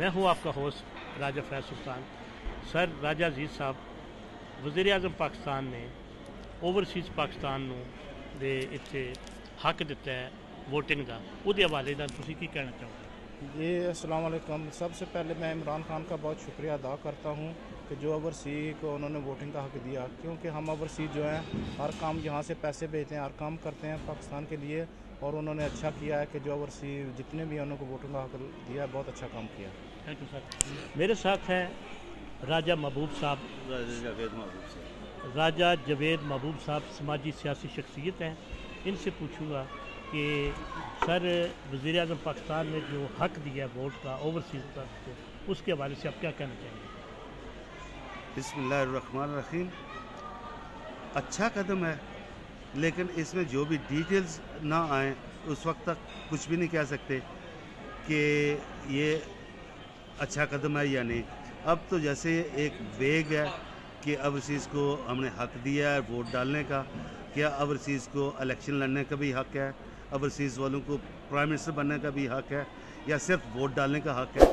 मैं हूं आपका होस्ट राजा फैज़ सुल्तान। सर राजा अजीज़ साहब वज़ीर आज़म पाकिस्तान ने ओवरसीज़ पाकिस्तान नूं दे इत्थे हक दिता है वोटिंग का, उहदे हवाले नाल तुसीं की कहना चाहोगे? जी अस्सलाम वालेकुम। सबसे पहले मैं इमरान खान का बहुत शुक्रिया अदा करता हूँ कि जो ओवरसी को उन्होंने वोटिंग का हक दिया, क्योंकि हम ओवरसी जो हैं हर काम यहाँ से पैसे भेजते हैं, हर काम करते हैं पाकिस्तान के लिए, और उन्होंने अच्छा किया है कि जो ओवरसी जितने भी उनको वोटिंग का हक दिया है, बहुत अच्छा काम किया। Thank you sir. मेरे साथ हैं राजा महबूब साहब, राजा जवेद महबूब साहब समाजी सियासी शख्सियत हैं। इनसे पूछूंगा कि सर वज़ीर आज़म पाकिस्तान ने जो हक दिया है वोट का ओवरसीज़ का, उसके हवाले से आप क्या कहना चाहेंगे? बिस्मिल्लाहिर्रहमानिर्रहीम। अच्छा कदम है, लेकिन इसमें जो भी डिटेल्स ना आए उस वक्त तक कुछ भी नहीं कह सकते कि ये अच्छा कदम है या नहीं। अब तो जैसे एक वेग है कि ओवरसीज़ को हमने हक दिया है वोट डालने का, क्या ओवरसीज़ को इलेक्शन लड़ने का भी हक है, ओवरसीज़ वालों को प्राइम मिनिस्टर बनने का भी हक है, या सिर्फ वोट डालने का हक है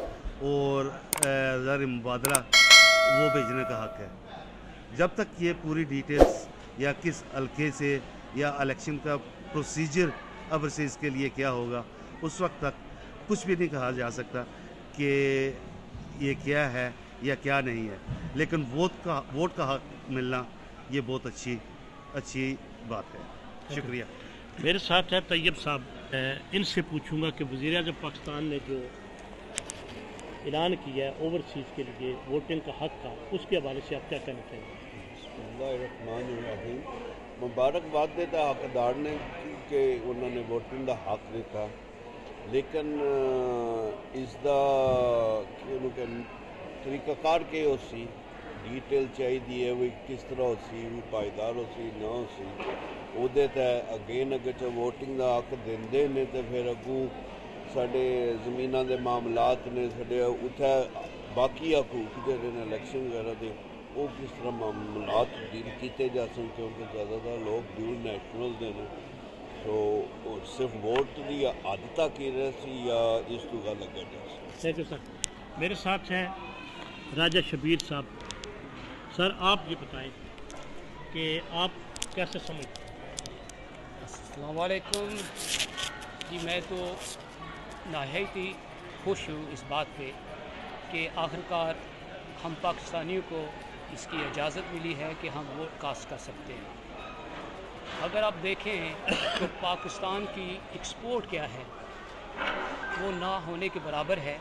और ज़र मुबादला वो भेजने का हक है। जब तक ये पूरी डिटेल्स या किस हल्के से या इलेक्शन का प्रोसीजर ओवरसीज़ के लिए क्या होगा, उस वक्त तक कुछ भी नहीं कहा जा सकता कि ये क्या है या क्या नहीं है। लेकिन वोट का हक मिलना ये बहुत अच्छी बात है। शुक्रिया। मेरे साथ है तैयब साहब, इनसे पूछूंगा कि वज़ीर आज़म पाकिस्तान ने जो ऐलान किया है ओवरसीज़ के लिए वोटिंग का हक का, उसके हवाले से आप क्या कहना चाहेंगे? बिस्मिल्लाहिर्रहमानिर्रहीम। मुबारकबाद देता हकदार ने कि उन्होंने वोटिंग का हक दिता, लेकिन इसका तरीकाकार के हो सी डिटेल चाहिए भी किस तरह हो सी भी पाईदार हो सी ना हो सी ਉਹਦੇ ਤੇ ਅਗੇਨ ਅਗਰ ਚ ਵੋਟਿੰਗ ਦਾ ਹੱਕ ਦਿੰਦੇ ਨੇ ਤੇ ਫਿਰ ਅੱਗੂ ਸਾਡੇ ਜ਼ਮੀਨਾਂ ਦੇ ਮਾਮਲਾਤ ਨੇ, ਸਾਡੇ ਉੱਥੇ ਬਾਕੀ ਹਕੂਕ ਜਿਹੜੇ ਨੇ ਇਲੈਕਸ਼ਨ ਵਗੈਰਾ ਦੇ, ਉਹ ਕਿਸ ਤਰ੍ਹਾਂ ਮਾਮਲਾਤ ਡੀਲ ਕੀਤੇ ਜਾ ਸਕਣ, ਕਿਉਂਕਿ ਜ਼ਿਆਦਾਤਰ ਲੋਕ ਡਿਊਲ ਨੈਸ਼ਨਲ ਦੇ ਨੇ। ਸੋ ਸਿਰਫ ਵੋਟ ਦੀ ਹੱਦ ਤੱਕ ਹੀ ਰਹਿ ਸੀ ਜਾਂ ਇਸ ਤੋਂ ਗੱਲ ਅੱਗੇ ਜਾ ਸੀ। Thank you sir. मेरे साथ हैं राजा शबीर साहब। सर आप ये बताएं कि आप कैसे समझते हैं? अस्सलाम वालेकुम जी। मैं तो नहायत ही खुश हूँ इस बात पे कि आखिरकार हम पाकिस्तानियों को इसकी इजाज़त मिली है कि हम वोट कास्ट कर सकते हैं। अगर आप देखें तो पाकिस्तान की एक्सपोर्ट क्या है, वो ना होने के बराबर है।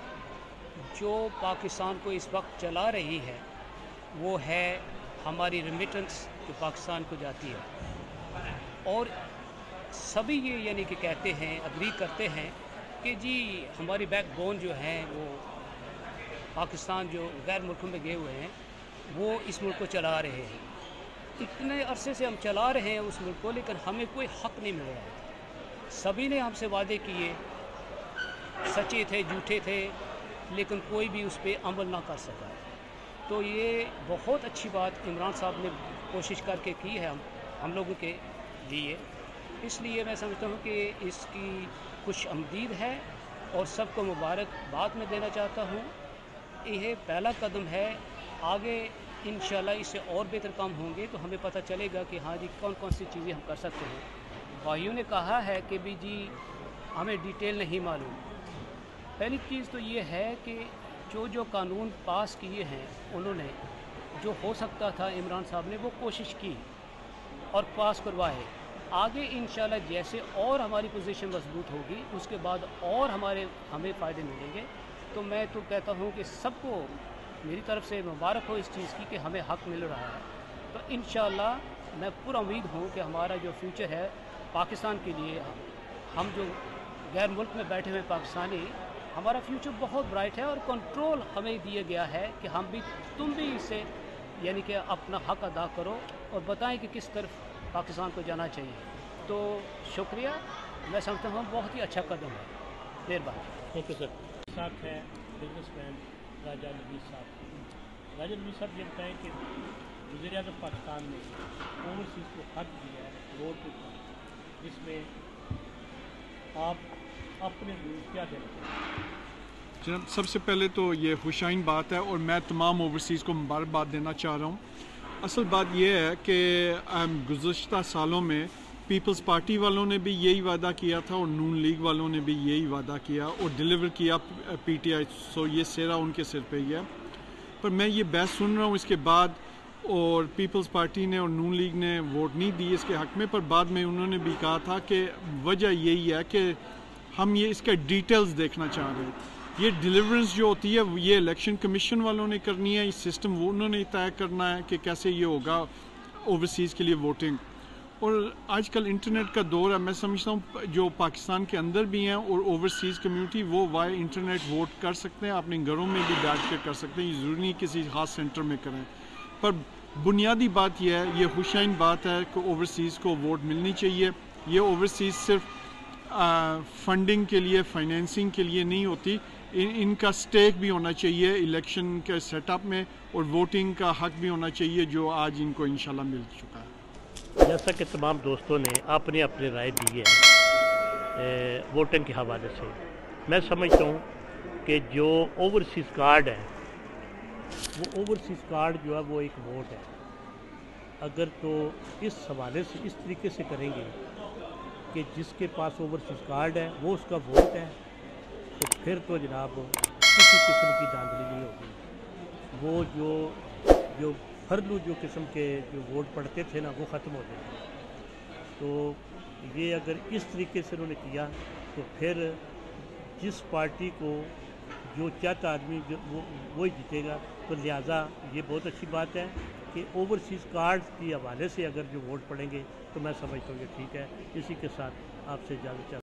जो पाकिस्तान को इस वक्त चला रही है वो है हमारी रेमिटेंस जो पाकिस्तान को जाती है, और सभी ये यानी कि कहते हैं, अग्री करते हैं कि जी हमारी बैकबोन जो है वो पाकिस्तान जो गैर मुल्कों में गए हुए हैं वो इस मुल्क को चला रहे हैं। इतने अरसे से हम चला रहे हैं उस मुल्क को, लेकिन हमें कोई हक नहीं मिल रहा है। सभी ने हमसे वादे किए, सच्चे थे झूठे थे, लेकिन कोई भी उस पर अमल ना कर सका। तो ये बहुत अच्छी बात इमरान साहब ने कोशिश करके की है हम लोगों के लिए। इसलिए मैं समझता हूँ कि इसकी खुश आमदीद है और सबको मुबारकबाद मैं देना चाहता हूँ। यह पहला कदम है, आगे इंशाल्लाह इससे और बेहतर काम होंगे तो हमें पता चलेगा कि हाँ जी कौन कौन सी चीज़ें हम कर सकते हैं। भाइयों ने कहा है कि भी जी हमें डिटेल नहीं मालूम। पहली चीज़ तो ये है कि जो कानून पास किए हैं उन्होंने, जो हो सकता था इमरान साहब ने वो कोशिश की और पास करवाए। आगे इंशाल्लाह जैसे और हमारी पोजीशन मजबूत होगी उसके बाद और हमें फ़ायदे मिलेंगे। तो मैं तो कहता हूँ कि सबको मेरी तरफ से मुबारक हो इस चीज़ की कि हमें हक मिल रहा है। तो इंशाल्लाह मैं पूरा उम्मीद हूँ कि हमारा जो फ्यूचर है पाकिस्तान के लिए, हम जो गैर मुल्क में बैठे हुए पाकिस्तानी, हमारा फ्यूचर बहुत ब्राइट है और कंट्रोल हमें दिया गया है कि हम भी तुम भी इससे यानी कि अपना हक अदा करो और बताएं कि किस तरफ पाकिस्तान को जाना चाहिए। तो शुक्रिया, मैं समझता हूँ बहुत ही अच्छा कदम है। मेहरबानी। Thank you sir. साथ है बिजनेसमैन राजा नबी साहब। राजा नबी साहब ये बताएँ कि वज़ीर आज़म पाकिस्तान ने ओवरसीज़ को हक दिया है वोट का, जिसमें आप अपने व्यूज़ क्या देना चाहेंगे? جناب سب سے پہلے تو یہ خوشائن بات ہے اور میں تمام اوورسیز کو مبارکباد دینا چاہ رہا ہوں. اصل بات یہ ہے کہ گزشتہ سالوں میں پیپلز پارٹی والوں نے بھی یہی وعدہ کیا تھا اور نون لیگ والوں نے بھی یہی وعدہ کیا اور ڈیلیور کیا پی ٹی آئی. سو یہ سیرا ان کے سر پہ ہی ہے. پر میں یہ بحث سن رہا ہوں اس کے بعد، اور پیپلز پارٹی نے اور نون لیگ نے ووٹ نہیں دی اس کے حق میں، پر بعد میں انہوں نے بھی کہا تھا کہ وجہ یہی ہے کہ ہم یہ اس کا ڈیٹیلز دیکھنا چاہ رہے ہیں. یہ ڈیلیورنس جو ہوتی ہے یہ الیکشن کمیشن والوں نے کرنی ہے، یہ سسٹم وہ انہوں نے طے کرنا ہے کہ کیسے یہ ہوگا اوورسیز کے لیے ووٹنگ. اور آج کل انٹرنیٹ کا دور ہے، میں سمجھتا ہوں جو پاکستان کے اندر بھی ہیں اور اوورسیز کمیونٹی وہ وائے انٹرنیٹ ووٹ کر سکتے ہیں، اپنے گھروں میں بھی بیٹھ کے کر سکتے ہیں. یہ ضروری نہیں کسی خاص سینٹر میں کریں. پر بنیادی بات یہ ہے، یہ خوشائن بات ہے کہ اوورسیز کو ووٹ ملنی چاہیے. یہ اوورسیز صرف فنڈنگ کے لیے، فائنینسنگ کے لیے نہیں ہوتی، ان کا سٹیک بھی ہونا چاہیے الیکشن کے سیٹ اپ میں، اور ووٹنگ کا حق بھی ہونا چاہیے جو آج ان کو انشاءاللہ مل چکا ہے. جیسا کہ تمام دوستوں نے اپنی اپنی رائے دی ہے ووٹنگ کے حوالے سے، میں سمجھتا ہوں کہ جو اوورسیز کارڈ ہے وہ اوورسیز کارڈ جو ہے وہ ایک ووٹ ہے. اگر تو اس حوالے سے اس طریقے سے کریں گے کہ جس کے پاس اوورسیز کارڈ ہے وہ اس کا ووٹ ہے، تو پھر تو جناب کسی قسم کی دھاندلی نہیں ہوگی. وہ جو فرلو جو قسم کے جو ووٹ پڑتے تھے نا وہ ختم ہو جائیں گے. تو یہ اگر اس طریقے سے انہوں نے کیا تو پھر جس پارٹی کو جو چاہتا آدمی وہی جیتے گا. تو لہٰذا یہ بہت اچھی بات ہے کہ اوورسیز کارڈ کے حوالے سے اگر جو ووٹ پڑیں گے تو میں سمجھتا ہوں کہ ٹھیک ہے. اسی کے ساتھ آپ سے اجازت چاہتا ہوں.